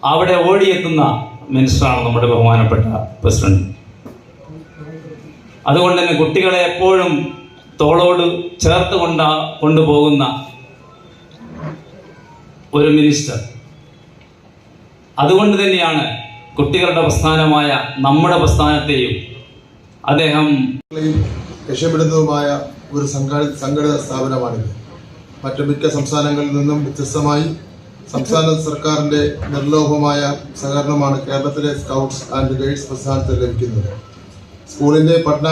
അവിടെ ഓടിയെത്തുന്ന മിനിസ്റ്ററാണ് നമ്മുടെ ബഹുമാനപ്പെട്ട പ്രസിഡന്റ്. അതുകൊണ്ട് തന്നെ കുട്ടികളെ എപ്പോഴും തോളോട് ചേർത്ത് കൊണ്ടുപോകുന്ന ഒരു മിനിസ്റ്റർ. അതുകൊണ്ട് തന്നെയാണ് കുട്ടികളുടെ പ്രസ്ഥാനമായ നമ്മുടെ പ്രസ്ഥാനത്തെയും അദ്ദേഹം രക്ഷപ്പെടുന്നതുമായ ഒരു സംഘടിത സ്ഥാപനമാണിത്. മറ്റു മിക്ക സംസ്ഥാനങ്ങളിൽ നിന്നും വ്യത്യസ്തമായി സംസ്ഥാന സർക്കാരിൻ്റെ നിർലോഭമായ സഹകരണമാണ് കേരളത്തിലെ സ്കൗട്ട്സ് ആൻഡ് ഗൈഡ്സ് പ്രസ്ഥാനത്തിന് ലഭിക്കുന്നത്. സ്കൂളിൻ്റെ പഠന